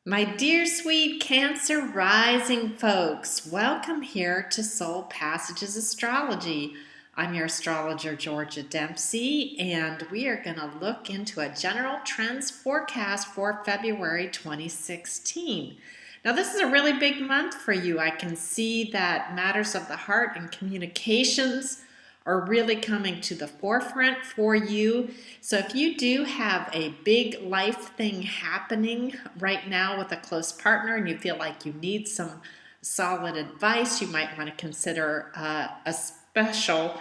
My dear sweet Cancer rising folks, welcome here to Soul Passages Astrology. I'm your astrologer, Georgia Dempsey, and we are going to look into a general trends forecast for February 2016. Now, this is a really big month for you. I can see that matters of the heart and communications are really coming to the forefront for you. So if you do have a big life thing happening right now with a close partner and you feel like you need some solid advice, you might want to consider a special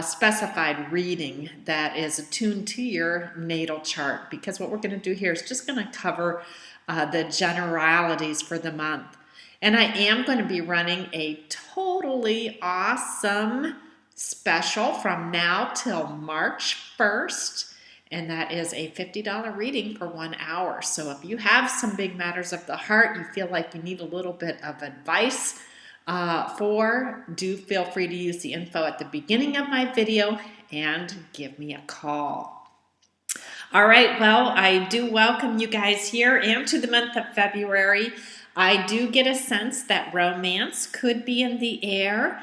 specified reading that is attuned to your natal chart, because what we're going to do here is just going to cover the generalities for the month. And I am going to be running a totally awesome special from now till March 1st, and that is a $50 reading for 1 hour. So if you have some big matters of the heart you feel like you need a little bit of advice do feel free to use the info at the beginning of my video and give me a call. All right, well, I do welcome you guys here and to the month of February. I do get a sense that romance could be in the air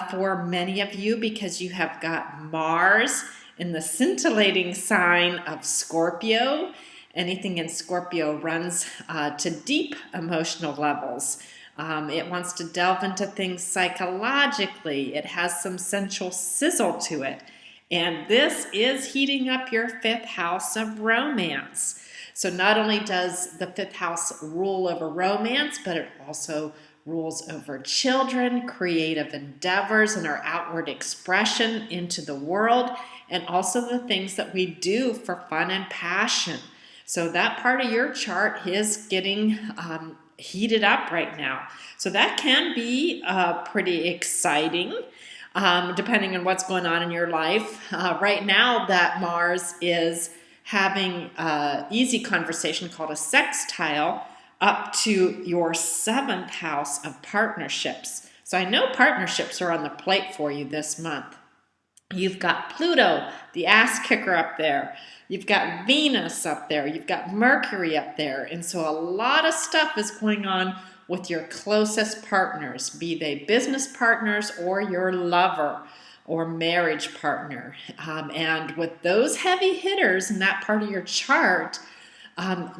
for many of you, because you have got Mars in the scintillating sign of Scorpio. Anything in Scorpio runs to deep emotional levels. It wants to delve into things psychologically. It has some sensual sizzle to it. And this is heating up your 5th house of romance. So not only does the 5th house rule over romance, but it also rules over children, creative endeavors, and our outward expression into the world, and also the things that we do for fun and passion. So that part of your chart is getting heated up right now. So that can be pretty exciting, depending on what's going on in your life. Right now, that Mars is having an easy conversation called a sextile up to your 7th house of partnerships. So I know partnerships are on the plate for you this month. You've got Pluto, the ass kicker, up there. You've got Venus up there. You've got Mercury up there. And so a lot of stuff is going on with your closest partners, be they business partners or your lover or marriage partner. And with those heavy hitters in that part of your chart,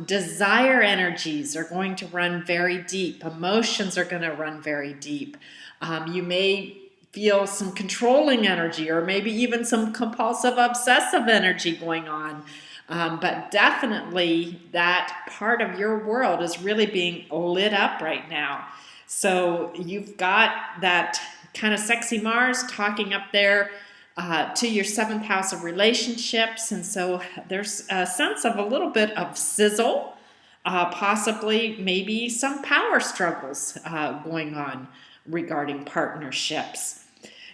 desire energies are going to run very deep. Emotions are going to run very deep. You may feel some controlling energy, or maybe even some compulsive obsessive energy going on. But definitely that part of your world is really being lit up right now. So you've got that kind of sexy Mars talking up there to your 7th house of relationships. And so there's a sense of a little bit of sizzle, possibly maybe some power struggles going on regarding partnerships.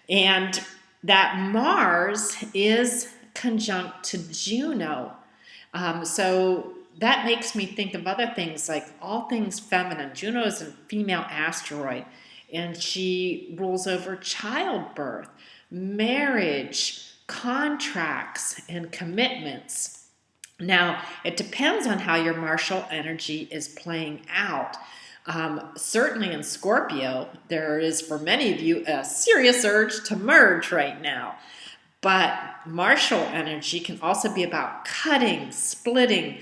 And that Mars is conjunct to Juno. So that makes me think of other things, like all things feminine. Juno is a female asteroid, and she rules over childbirth, marriage, contracts, and commitments. Now, it depends on how your martial energy is playing out. Certainly in Scorpio, there is, for many of you, a serious urge to merge right now. But martial energy can also be about cutting, splitting,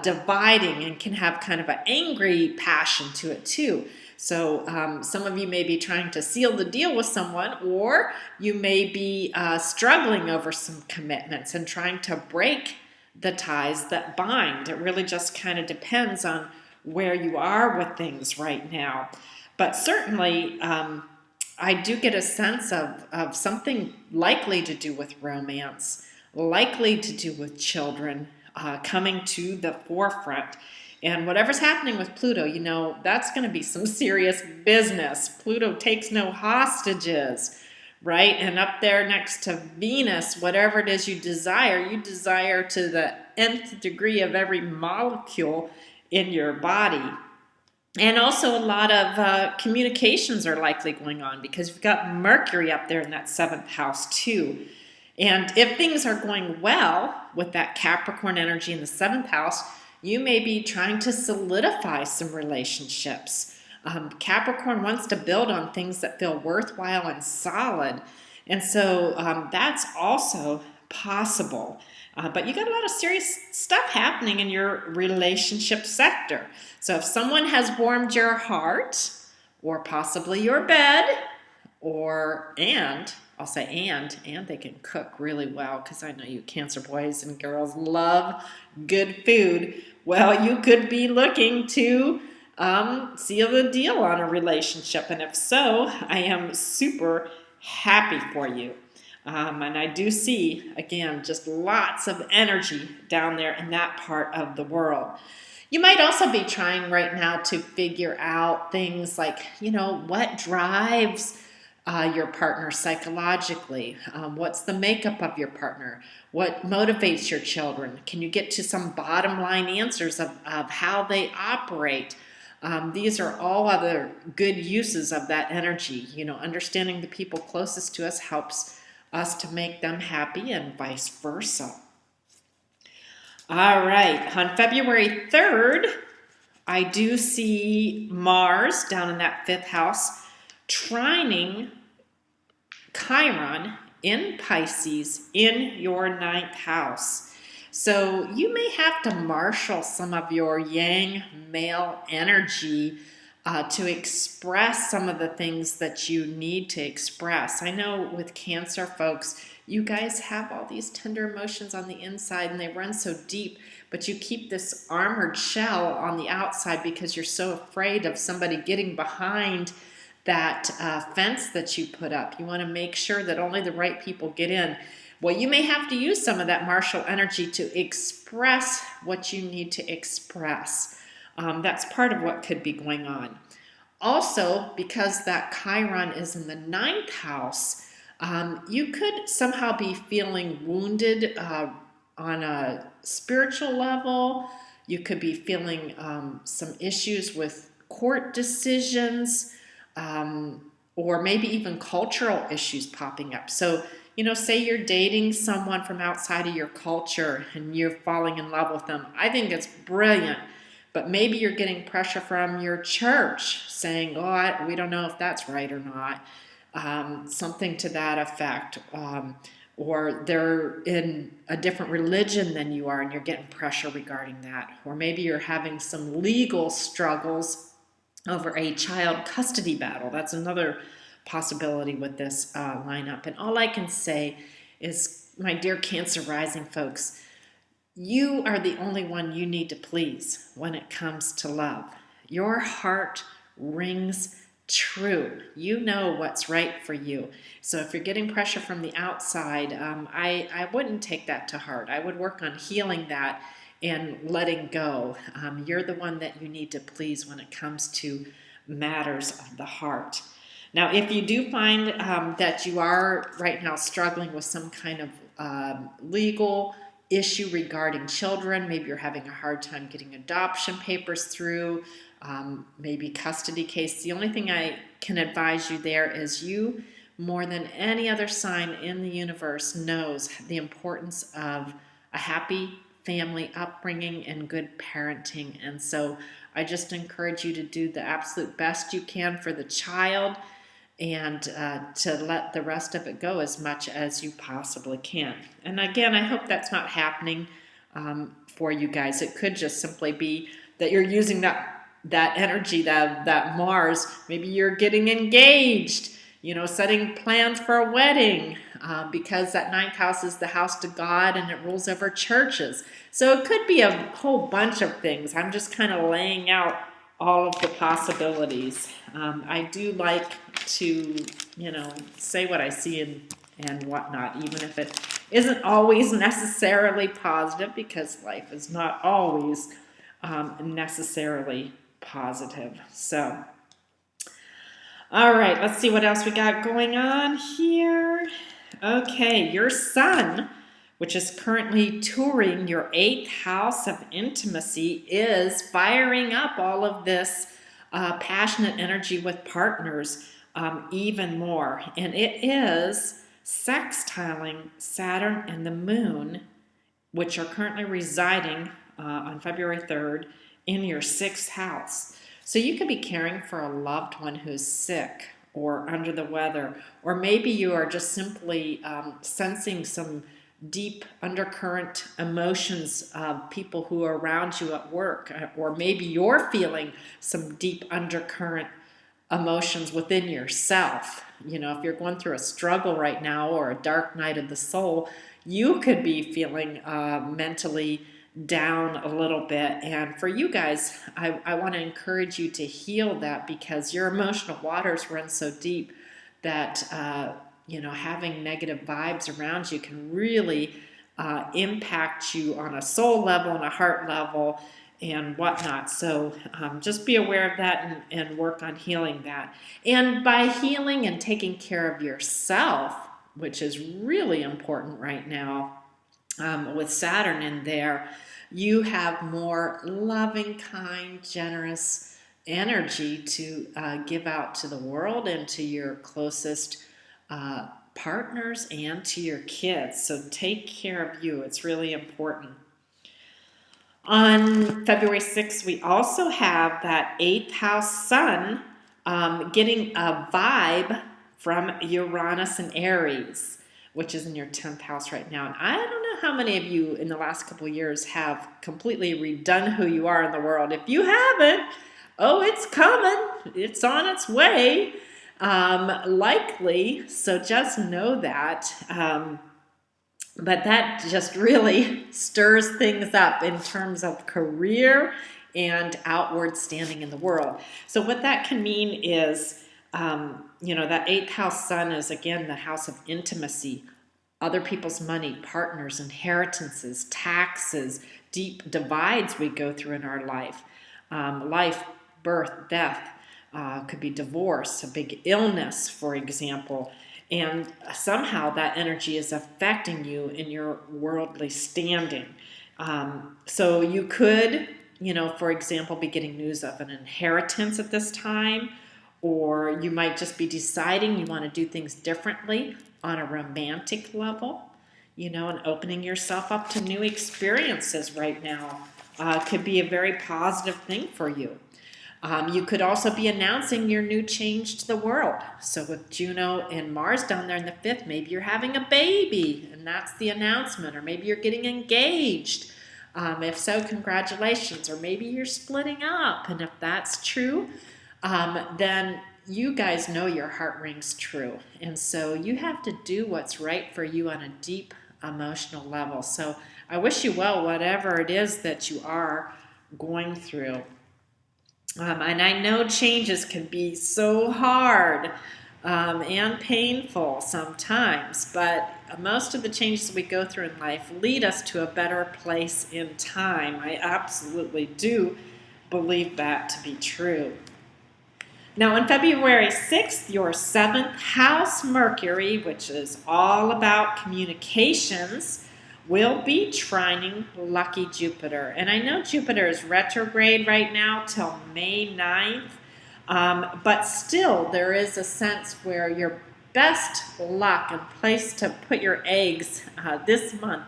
dividing, and can have kind of an angry passion to it too. So some of you may be trying to seal the deal with someone, or you may be struggling over some commitments and trying to break the ties that bind. It really just kind of depends on where you are with things right now. But certainly, I do get a sense of something likely to do with romance, likely to do with children coming to the forefront. And whatever's happening with Pluto, that's going to be some serious business. Pluto takes no hostages, right? And up there next to Venus, whatever it is you desire to the nth degree of every molecule in your body. And also a lot of communications are likely going on because you've got Mercury up there in that 7th house too. And if things are going well with that Capricorn energy in the 7th house, you may be trying to solidify some relationships. Capricorn wants to build on things that feel worthwhile and solid. And so that's also possible. But you got a lot of serious stuff happening in your relationship sector. So if someone has warmed your heart, or possibly your bed, and they can cook really well, because I know you Cancer boys and girls love good food. Well, you could be looking to seal the deal on a relationship. And if so, I am super happy for you. And I do see, again, just lots of energy down there in that part of the world. You might also be trying right now to figure out things like, what drives your partner psychologically? What's the makeup of your partner? What motivates your children? Can you get to some bottom line answers of how they operate? These are all other good uses of that energy. Understanding the people closest to us helps us to make them happy and vice versa. All right, on February 3rd, I do see Mars down in that 5th house trining Chiron in Pisces in your 9th house. So you may have to marshal some of your yang male energy to express some of the things that you need to express. I know with Cancer folks, you guys have all these tender emotions on the inside and they run so deep, but you keep this armored shell on the outside because you're so afraid of somebody getting behind that fence that you put up. You want to make sure that only the right people get in. Well, you may have to use some of that martial energy to express what you need to express. That's part of what could be going on. Also, because that Chiron is in the 9th house, you could somehow be feeling wounded on a spiritual level. You could be feeling some issues with court decisions, or maybe even cultural issues popping up. So, say you're dating someone from outside of your culture and you're falling in love with them. I think it's brilliant. But maybe you're getting pressure from your church saying, we don't know if that's right or not. Something to that effect. Or they're in a different religion than you are and you're getting pressure regarding that. Or maybe you're having some legal struggles over a child custody battle. That's another possibility with this lineup. And all I can say is, my dear Cancer rising folks, you are the only one you need to please when it comes to love. Your heart rings true. You know what's right for you. So if you're getting pressure from the outside, I wouldn't take that to heart. I would work on healing that and letting go. You're the one that you need to please when it comes to matters of the heart. Now, if you do find that you are right now struggling with some kind of legal issue regarding children, maybe you're having a hard time getting adoption papers through, maybe custody case, the only thing I can advise you there is you, more than any other sign in the universe, knows the importance of a happy family upbringing and good parenting. And so I just encourage you to do the absolute best you can for the child and to let the rest of it go as much as you possibly can. And again, I hope that's not happening for you guys. It could just simply be that you're using that energy, that Mars. Maybe you're getting engaged, setting plans for a wedding, because that 9th house is the house to God and it rules over churches. So it could be a whole bunch of things. I'm just kind of laying out all of the possibilities. I do like to, say what I see and whatnot, even if it isn't always necessarily positive, because life is not always necessarily positive. So, all right, let's see what else we got going on here. Okay, your sun, which is currently touring your 8th house of intimacy, is firing up all of this passionate energy with partners even more. And it is sextiling Saturn and the moon, which are currently residing on February 3rd in your 6th house. So you could be caring for a loved one who's sick or under the weather, or maybe you are just simply sensing some deep undercurrent emotions of people who are around you at work, or maybe you're feeling some deep undercurrent emotions within yourself. You know, if you're going through a struggle right now or a dark night of the soul, you could be feeling mentally down a little bit. And for you guys, I want to encourage you to heal that, because your emotional waters run so deep that, you know, having negative vibes around you can really impact you on a soul level and a heart level and whatnot. So just be aware of that and work on healing that. And by healing and taking care of yourself, which is really important right now, with Saturn in there, you have more loving, kind, generous energy to give out to the world and to your closest partners and to your kids. So take care of you. It's really important. On February 6th, we also have that 8th house sun getting a vibe from Uranus and Aries, which is in your 10th house right now. And I don't know how many of you in the last couple of years have completely redone who you are in the world. If you haven't, oh, it's coming. It's on its way, likely. So just know that. But that just really stirs things up in terms of career and outward standing in the world. So what that can mean is, you know, that 8th house sun is, again, the house of intimacy, other people's money, partners, inheritances, taxes, deep divides we go through in our life. Life, birth, death, could be divorce, a big illness, for example. And somehow that energy is affecting you in your worldly standing. So you could, you know, for example, be getting news of an inheritance at this time, or you might just be deciding you want to do things differently on a romantic level, you know, and opening yourself up to new experiences right now could be a very positive thing for you. You could also be announcing your new change to the world. So with Juno and Mars down there in the 5th, maybe you're having a baby, and that's the announcement. Or maybe you're getting engaged. If so, congratulations. Or maybe you're splitting up. And if that's true, then you guys know your heart rings true. And so you have to do what's right for you on a deep emotional level. So I wish you well, whatever it is that you are going through. And I know changes can be so hard and painful sometimes, but most of the changes we go through in life lead us to a better place in time. I absolutely do believe that to be true. Now, on February 6th, your 7th house Mercury, which is all about communications, will be trining lucky Jupiter. And I know Jupiter is retrograde right now till May 9th, but still there is a sense where your best luck and place to put your eggs this month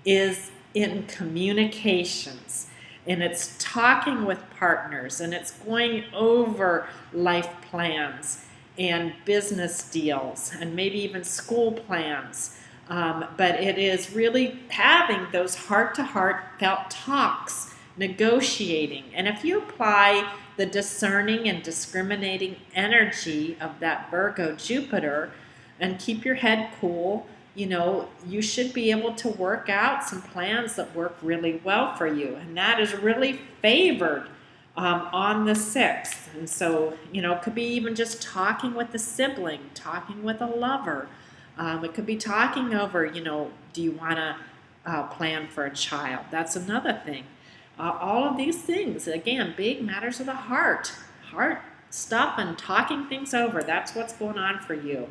is in communications. And it's talking with partners, and it's going over life plans and business deals and maybe even school plans. But it is really having those heart-to-heart felt talks, negotiating. And if you apply the discerning and discriminating energy of that Virgo Jupiter and keep your head cool, you know, you should be able to work out some plans that work really well for you. And that is really favored on the 6th. And so, you know, it could be even just talking with a sibling, talking with a lover. It could be talking over, you know, do you want to plan for a child? That's another thing. all of these things. Again, big matters of the heart stuff and talking things over. That's what's going on for you.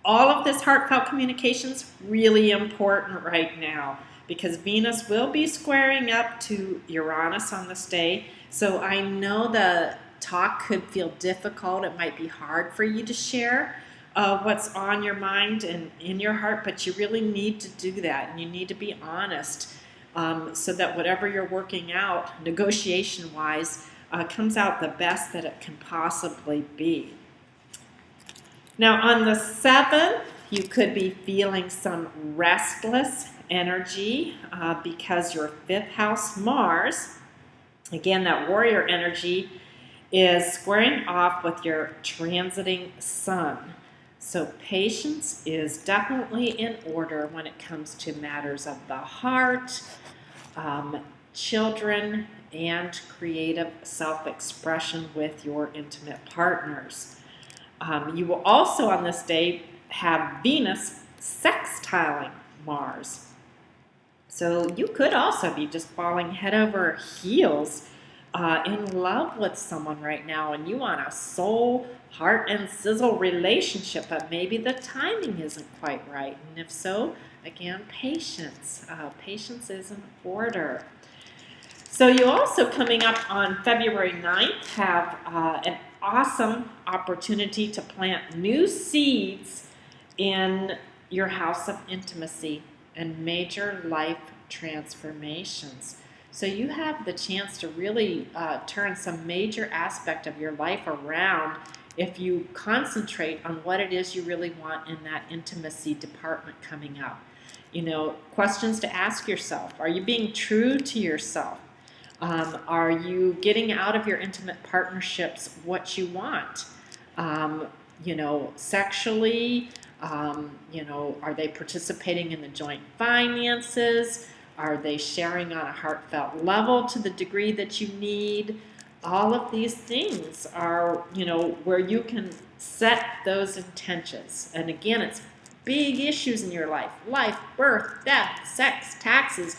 All of this heartfelt communication is really important right now because Venus will be squaring up to Uranus on this day. So I know the talk could feel difficult. It might be hard for you to share what's on your mind and in your heart, but you really need to do that, and you need to be honest so that whatever you're working out, negotiation-wise, comes out the best that it can possibly be. Now on the 7th, you could be feeling some restless energy because your 5th house Mars, again that warrior energy, is squaring off with your transiting sun. So patience is definitely in order when it comes to matters of the heart, children, and creative self-expression with your intimate partners. You will also on this day have Venus sextiling Mars. So you could also be just falling head over heels in love with someone right now, and you want a soul, heart, and sizzle relationship, but maybe the timing isn't quite right. And if so, again, patience. Patience is in order. So you also, coming up on February 9th, have an awesome opportunity to plant new seeds in your house of intimacy and major life transformations. So you have the chance to really turn some major aspect of your life around if you concentrate on what it is you really want in that intimacy department coming up. You know, questions to ask yourself. Are you being true to yourself? Are you getting out of your intimate partnerships what you want? You know, sexually, you know, are they participating in the joint finances? Are they sharing on a heartfelt level to the degree that you need? All of these things are, you know, where you can set those intentions. And again, it's big issues in your life. Life, birth, death, sex, taxes,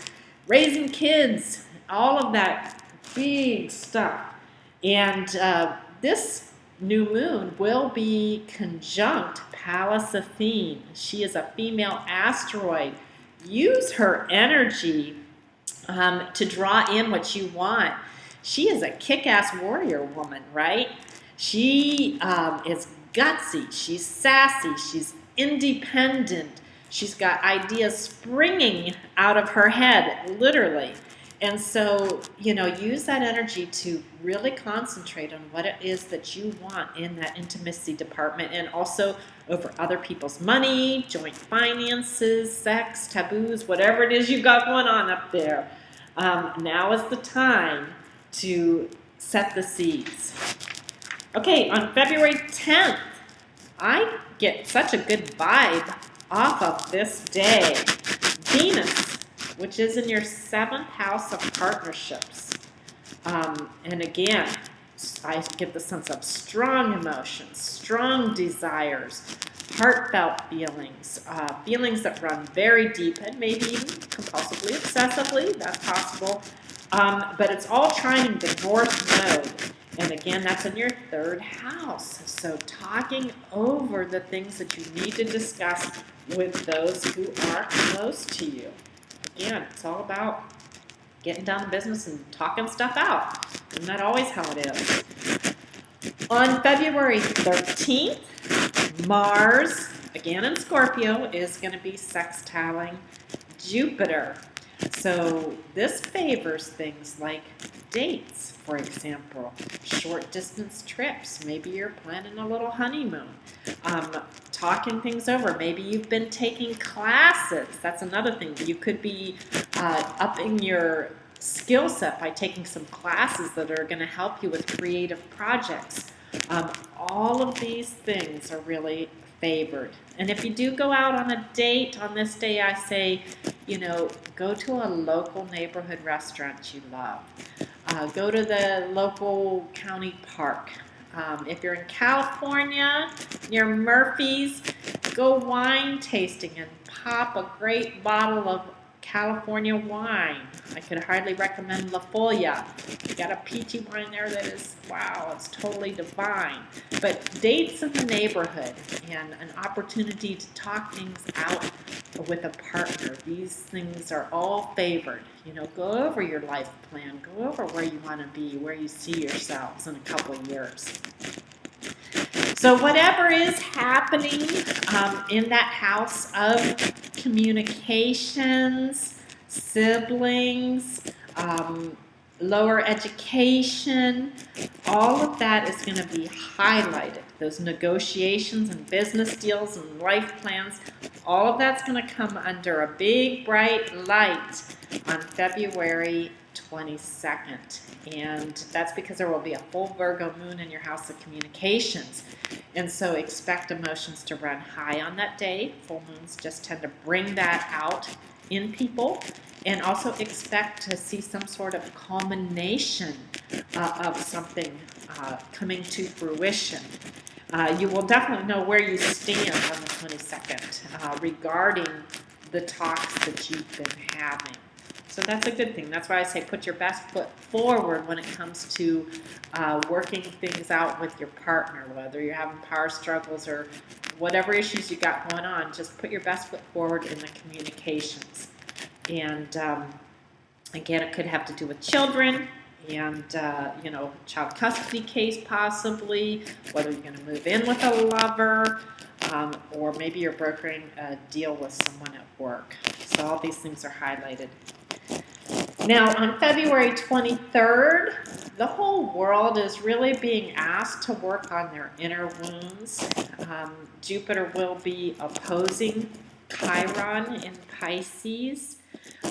raising kids, all of that big stuff. And this new moon will be conjunct Pallas Athene. She is a female asteroid. Use her energy to draw in what you want. She is a kick-ass warrior woman, right? She is gutsy. She's sassy. She's independent. She's got ideas springing out of her head, literally. And so, you know, use that energy to really concentrate on what it is that you want in that intimacy department, and also over other people's money, joint finances, sex, taboos, whatever it is you got going on up there. Now is the time to set the seeds. Okay, on February 10th, I get such a good vibe off of this day. Venus, which is in your 7th house of partnerships. And again, I get the sense of strong emotions, strong desires, heartfelt feelings, feelings that run very deep and maybe even compulsively, obsessively, that's possible. But it's all trining the North Node. And again, that's in your 3rd house. So talking over the things that you need to discuss with those who are close to you. Again, it's all about getting down to business and talking stuff out. Isn't that always how it is? On February 13th, Mars, again in Scorpio, is going to be sextiling Jupiter. So this favors things like dates, for example, short distance trips. Maybe you're planning a little honeymoon. Talking things over. Maybe you've been taking classes. That's another thing. You could be upping your skill set by taking some classes that are going to help you with creative projects. All of these things are really favored. And if you do go out on a date on this day, I say, you know, go to a local neighborhood restaurant you love. Go to the local county park. If you're in California, near Murphy's, go wine tasting and pop a great bottle of California wine. I could hardly recommend La Folia. You got a peachy wine there that is, wow, it's totally divine. But dates in the neighborhood and an opportunity to talk things out with a partner. These things are all favored. You know, go over your life plan. Go over where you want to be, where you see yourselves in a couple of years. So whatever is happening in that house of communications, siblings, lower education, all of that is going to be highlighted. Those negotiations and business deals and life plans, all of that's going to come under a big bright light on February 22nd. And that's because there will be a full Virgo moon in your house of communications. And so expect emotions to run high on that day. Full moons just tend to bring that out in people. And also expect to see some sort of culmination of something coming to fruition. You will definitely know where you stand on the 22nd regarding the talks that you've been having. So that's a good thing. That's why I say put your best foot forward when it comes to working things out with your partner, whether you're having power struggles or whatever issues you got going on. Just put your best foot forward in the communications. And again, it could have to do with children and, child custody case possibly, whether you're going to move in with a lover, or maybe you're brokering a deal with someone at work. So all these things are highlighted. Now, on February 23rd, the whole world is really being asked to work on their inner wounds. Jupiter will be opposing Chiron in Pisces.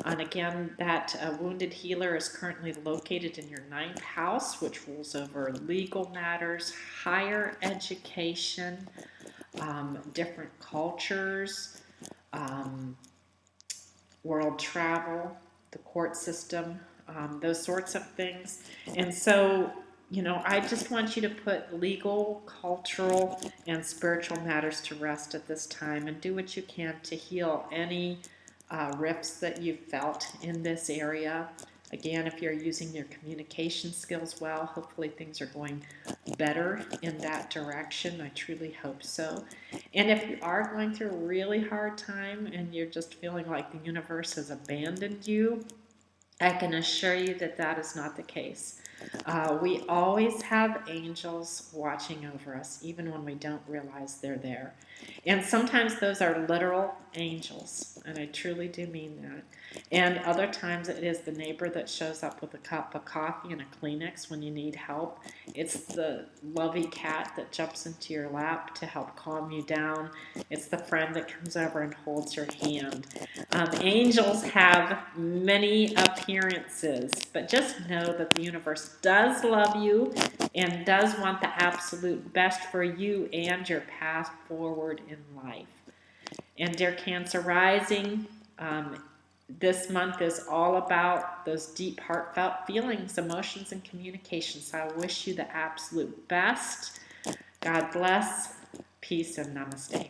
And again, that wounded healer is currently located in your 9th house, which rules over legal matters, higher education, different cultures, world travel, the court system, those sorts of things. And so, I just want you to put legal, cultural, and spiritual matters to rest at this time and do what you can to heal any rifts that you've felt in this area. Again, if you're using your communication skills well, hopefully things are going better in that direction. I truly hope so. And if you are going through a really hard time and you're just feeling like the universe has abandoned you, I can assure you that that is not the case. We always have angels watching over us, even when we don't realize they're there. And sometimes those are literal angels, and I truly do mean that. And other times it is the neighbor that shows up with a cup of coffee and a Kleenex when you need help. It's the lovey cat that jumps into your lap to help calm you down. It's the friend that comes over and holds your hand. Angels have many appearances, but just know that the universe does love you and does want the absolute best for you and your path forward in life. And dear Cancer Rising, this month is all about those deep, heartfelt feelings, emotions, and communications. So I wish you the absolute best. God bless, peace, and namaste.